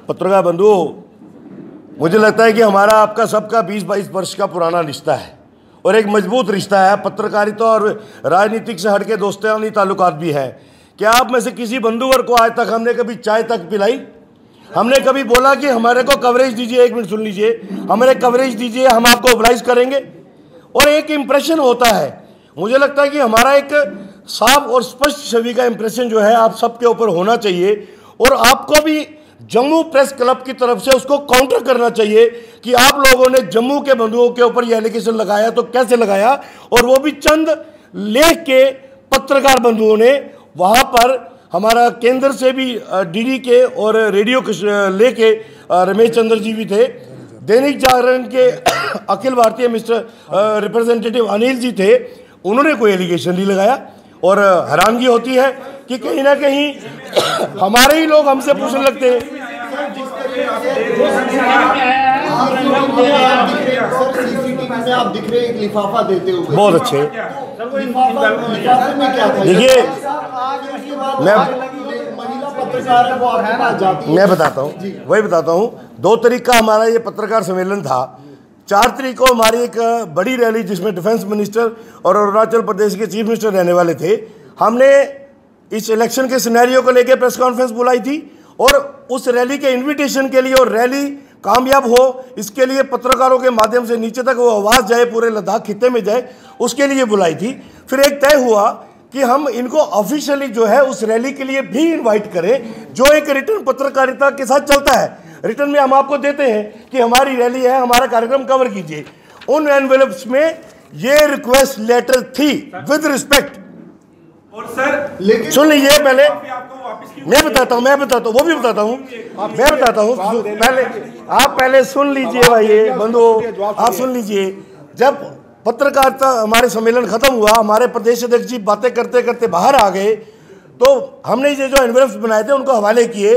पत्रकार बंधुओं, मुझे लगता है कि हमारा आपका सबका 20-22 वर्ष का पुराना रिश्ता है और एक मजबूत रिश्ता है। पत्रकारिता और राजनीतिक से हटके दोस्तानी ताल्लुकात भी है। क्या आप में से किसी बंधुवर को आज तक हमने कभी चाय तक पिलाई? हमने कभी बोला कि हमारे को कवरेज दीजिए, 1 मिनट सुन लीजिए, हमारे कवरेज दीजिए, हम आपको ओबलाइज करेंगे? और एक इम्प्रेशन होता है। मुझे लगता है कि हमारा एक साफ और स्पष्ट छवि का इम्प्रेशन जो है आप सबके ऊपर होना चाहिए और आपको भी जम्मू प्रेस क्लब की तरफ से उसको काउंटर करना चाहिए कि आप लोगों ने जम्मू के बंधुओं के ऊपर यह एलिगेशन लगाया तो कैसे लगाया, और वो भी चंद लेख के पत्रकार बंधुओं ने। वहाँ पर हमारा केंद्र से भी डीडी के और रेडियो लेके रमेश चंद्र जी भी थे, दैनिक जागरण के अखिल भारतीय मिस्टर रिप्रेजेंटेटिव अनिल जी थे, उन्होंने कोई एलिगेशन नहीं लगाया। और हैरानगी होती है कि कहीं ना कहीं हमारे ही लोग हमसे पूछने लगते हैं। आप दिख रहे हैं लिफाफा देते हुए, बहुत अच्छे। देखिए, मैं बताता हूँ, वही बताता हूँ। 2 तारीख का हमारा ये पत्रकार सम्मेलन था। 4 तारीख को हमारी एक बड़ी रैली जिसमें डिफेंस मिनिस्टर और अरुणाचल प्रदेश के चीफ मिनिस्टर रहने वाले थे, हमने इस इलेक्शन के सिनेरियो को लेकर प्रेस कॉन्फ्रेंस बुलाई थी और उस रैली के इनविटेशन के लिए और रैली कामयाब हो इसके लिए पत्रकारों के माध्यम से नीचे तक वो आवाज़ जाए, पूरे लद्दाख खित्ते में जाए, उसके लिए बुलाई थी। फिर एक तय हुआ कि हम इनको ऑफिशियली जो है उस रैली के लिए भी इनवाइट करें, जो एक रिटर्न पत्रकारिता के साथ चलता है। रिटर्न में हम आपको देते हैं कि हमारी रैली है, हमारा कार्यक्रम कवर कीजिए। उन एनवेलप्स में ये रिक्वेस्ट लेटर थी विद रिस्पेक्ट। और सर लेकिन सुन लीजिए, पहले मैं बताता हूँ, वो भी बताता हूँ, मैं बताता हूँ। पहले आप पहले सुन लीजिए भाई बंधुओं, आप सुन लीजिए। जब पत्रकारिता हमारे सम्मेलन खत्म हुआ, हमारे प्रदेश अध्यक्ष जी बातें करते करते बाहर आ गए, तो हमने ये जो एनवेलप्स बनाए थे उनको हवाले किए।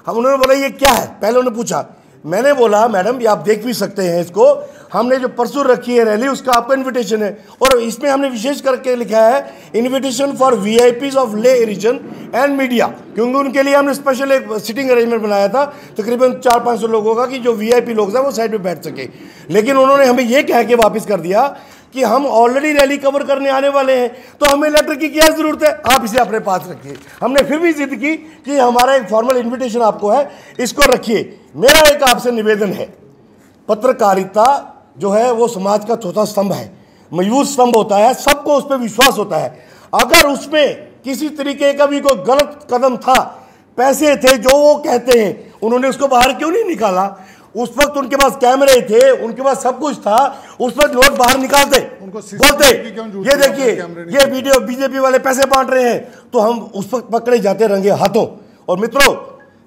हम उन्होंने बोला ये क्या है, पहले उन्होंने पूछा। मैंने बोला मैडम ये आप देख भी सकते हैं इसको, हमने जो परसों रखी है रैली उसका आपका इनविटेशन है और इसमें हमने विशेष करके लिखा है इनविटेशन फॉर वीआईपीज ऑफ ले रीजन एंड मीडिया, क्योंकि उनके लिए हमने स्पेशल एक सिटिंग अरेंजमेंट बनाया था तकरीबन 400-500 लोगों का, कि जो वीआईपी लोग हैं वो साइड पे बैठ सके। लेकिन उन्होंने हमें ये कह के वापस कर दिया कि हम ऑलरेडी रैली कवर करने आने वाले हैं, तो हमें लेटर की क्या जरूरत है, आप इसे अपने पास रखिए। हमने फिर भी जिद की कि हमारा एक फॉर्मल इनविटेशन आपको है, इसको रखिए। मेरा एक आपसे निवेदन है, पत्रकारिता जो है वो समाज का चौथा स्तंभ है, मजबूत स्तंभ होता है, सबको उस पर विश्वास होता है। अगर उसमें किसी तरीके का भी कोई गलत कदम था, पैसे थे जो वो कहते हैं, उन्होंने उसको बाहर क्यों नहीं निकाला? उस वक्त उनके पास कैमरे थे, उनके पास सब कुछ था, उस वक्त लोग बाहर निकालते, बोलते ये देखिए ये वीडियो बीजेपी वाले पैसे बांट रहे हैं, तो हम उस वक्त पकड़े जाते रंगे हाथों। और मित्रों,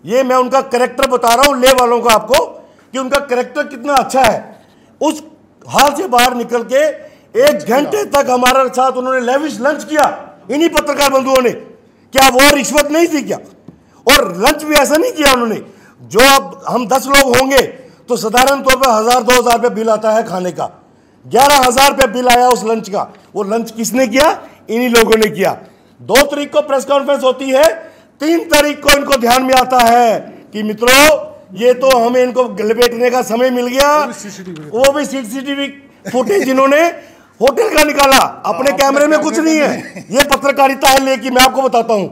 ये मैं उनका कैरेक्टर बता रहा हूं ले वालों को आपको, कि उनका कैरेक्टर कितना अच्छा है। उस हाल से बाहर निकल के 1 घंटे तक हमारे साथ उन्होंने लेविश लंच किया, इन्हीं पत्रकार बंधुओं ने। क्या वो रिश्वत नहीं थी क्या? और लंच भी ऐसा नहीं किया उन्होंने, जो अब हम 10 लोग होंगे तो साधारण तौर पर 1000-2000 रुपये बिल आता है खाने का, 11,000 रुपये बिल आया उस लंच का। वो लंच किसने किया? इन्हीं लोगों ने किया। 2 तारीख को प्रेस कॉन्फ्रेंस होती है, 3 तारीख को इनको ध्यान में आता है कि मित्रों ये तो हमें इनको लपेटने का समय मिल गया। वो भी सीसीटीवी फुटेज जिन्होंने होटल का निकाला, अपने कैमरे में कुछ नहीं है। ये पत्रकारिता है लेकिन मैं आपको बताता हूं,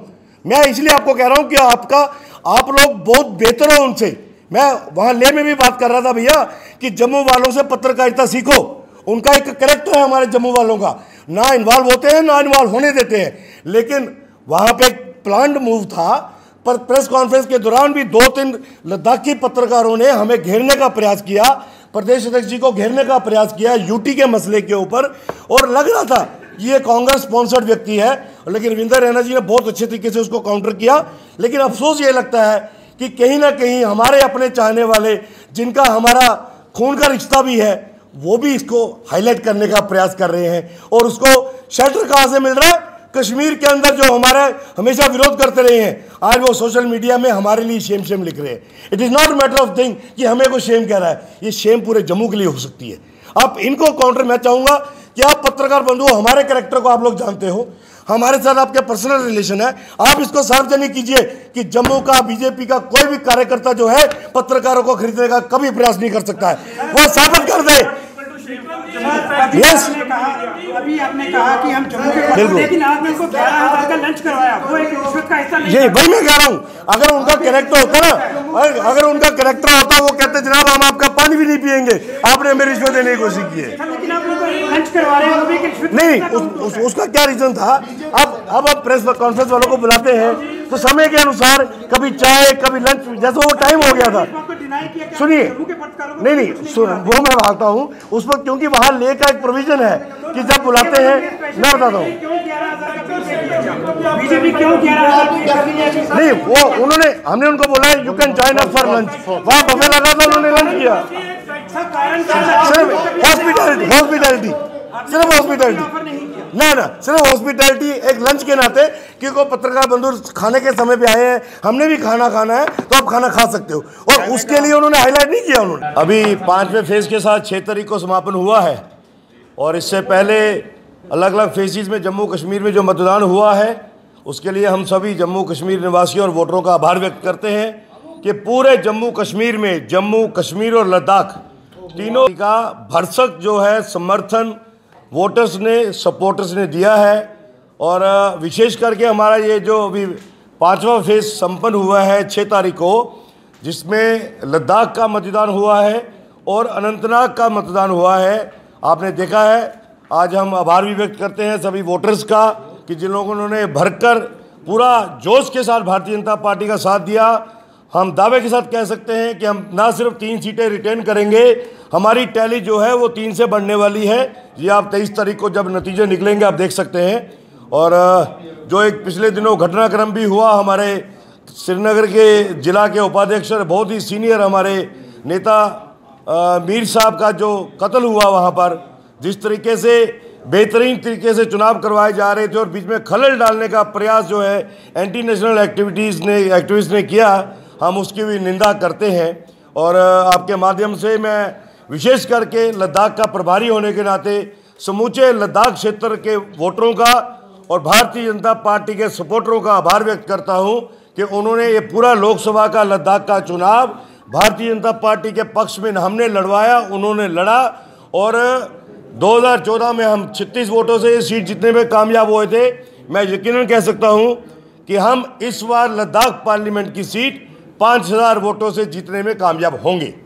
मैं इसलिए आपको कह रहा हूं कि आप लोग बहुत बेहतर हो उनसे। मैं वहां ले में भी बात कर रहा था भैया कि जम्मू वालों से पत्रकारिता सीखो। उनका एक कैरेक्टर है हमारे जम्मू वालों का, ना इन्वॉल्व होते हैं ना इन्वॉल्व होने देते हैं। लेकिन वहां पे एक प्लान्ड मूव था, पर प्रेस कॉन्फ्रेंस के दौरान भी 2-3 लद्दाखी पत्रकारों ने हमें घेरने का प्रयास किया, प्रदेश अध्यक्ष जी को घेरने का प्रयास किया यूटी के मसले के ऊपर। और लग रहा था ये कांग्रेस स्पॉन्सर्ड व्यक्ति है, लेकिन रविंदर रैना जी ने बहुत अच्छे तरीके से उसको काउंटर किया। लेकिन अफसोस ये लगता है कि कहीं ना कहीं हमारे अपने चाहने वाले, जिनका हमारा खून का रिश्ता भी है, वो भी इसको हाईलाइट करने का प्रयास कर रहे हैं। और उसको शेल्टर कहाँ से मिल रहा है? कश्मीर के अंदर जो हमारा हमेशा विरोध करते रहे हैं, आज वो सोशल मीडिया में हमारे लिए शेम लिख रहे हैं। It is not matter of thing कि हमें कोई शेम कह रहा है, ये शेम पूरे जम्मू के लिए हो सकती है। आप इनको काउंटर, मैं चाहूँगा कि आप पत्रकार बंधु, हमारे कैरेक्टर को आप लोग जानते हो, हमारे साथ आपके पर्सनल रिलेशन है, आप इसको सार्वजनिक कीजिए कि जम्मू का बीजेपी का कोई भी कार्यकर्ता जो है पत्रकारों को खरीदने का कभी प्रयास नहीं कर सकता है, वो साबित कर दे। अभी आपने कहा कि हम जम्मू के, लेकिन आपने उनको 11,000 का लंच करवाया, वो एक रिश्वत का हिस्सा नहीं है। वही मैं कह रहा हूँ, अगर उनका कैरेक्टर होता ना, अगर उनका कैरेक्टर होता, वो कहते जनाब हम आपका पानी भी नहीं पियेंगे, आपने हमें रिश्वत देने की कोशिश की है। लेकिन आप लोग लंच करवा रहे हैं, वो भी एक रिश्वत नहीं, उसका क्या रीजन था? अब आप प्रेस कॉन्फ्रेंस वालों को बुलाते हैं तो समय के अनुसार कभी चाय कभी लंच, जैसे वो टाइम हो गया था। सुनिए, नहीं वो मैं बताता हूँ उस पर, क्योंकि वहाँ ले का एक प्रोविजन है कि जब बुलाते हैं, मैं बताता हूँ। नहीं, वो उन्होंने, हमने उनको बोला you can join us for lunch, वहाँ बफे लगा था, उन्होंने लंच किया। सिर्फ हॉस्पिटैलिटी ना सिर्फ हॉस्पिटैलिटी, एक लंच के नाते, क्योंकि पत्रकार बंधु खाने के समय पे आए हैं, हमने भी खाना खाना है तो आप खाना खा सकते हो, और उसके लिए उन्होंने हाईलाइट नहीं किया। उन्होंने अभी 5वें फेज के साथ 6 तारीख को समापन हुआ है, और इससे पहले अलग अलग फेजेस में जम्मू कश्मीर में जो मतदान हुआ है, उसके लिए हम सभी जम्मू कश्मीर निवासियों और वोटरों का आभार व्यक्त करते हैं कि पूरे जम्मू कश्मीर में, जम्मू कश्मीर और लद्दाख तीनों का भरसक जो है समर्थन वोटर्स ने, सपोर्टर्स ने दिया है। और विशेष करके हमारा ये जो अभी 5वां फेज संपन्न हुआ है 6 तारीख को, जिसमें लद्दाख का मतदान हुआ है और अनंतनाग का मतदान हुआ है, आपने देखा है। आज हम आभार भी व्यक्त करते हैं सभी वोटर्स का कि जिन लोगों ने भरकर पूरा जोश के साथ भारतीय जनता पार्टी का साथ दिया। हम दावे के साथ कह सकते हैं कि हम ना सिर्फ 3 सीटें रिटेन करेंगे, हमारी टैली जो है वो 3 से बढ़ने वाली है। ये आप 23 तारीख को जब नतीजे निकलेंगे आप देख सकते हैं। और जो एक पिछले दिनों घटनाक्रम भी हुआ, हमारे श्रीनगर के जिला के उपाध्यक्ष और बहुत ही सीनियर हमारे नेता मीर साहब का जो कत्ल हुआ, वहाँ पर जिस तरीके से बेहतरीन तरीके से चुनाव करवाए जा रहे थे और बीच में खलल डालने का प्रयास जो है एंटी नेशनल एक्टिविस्ट ने किया, हम उसकी भी निंदा करते हैं। और आपके माध्यम से मैं विशेष करके लद्दाख का प्रभारी होने के नाते समूचे लद्दाख क्षेत्र के वोटरों का और भारतीय जनता पार्टी के सपोर्टरों का आभार व्यक्त करता हूं कि उन्होंने ये पूरा लोकसभा का लद्दाख का चुनाव भारतीय जनता पार्टी के पक्ष में हमने लड़वाया, उन्होंने लड़ा, और 2014 में हम 36 वोटों से सीट जीतने में कामयाब हुए थे। मैं यकीनन कह सकता हूं कि हम इस बार लद्दाख पार्लियामेंट की सीट 5000 वोटों से जीतने में कामयाब होंगे।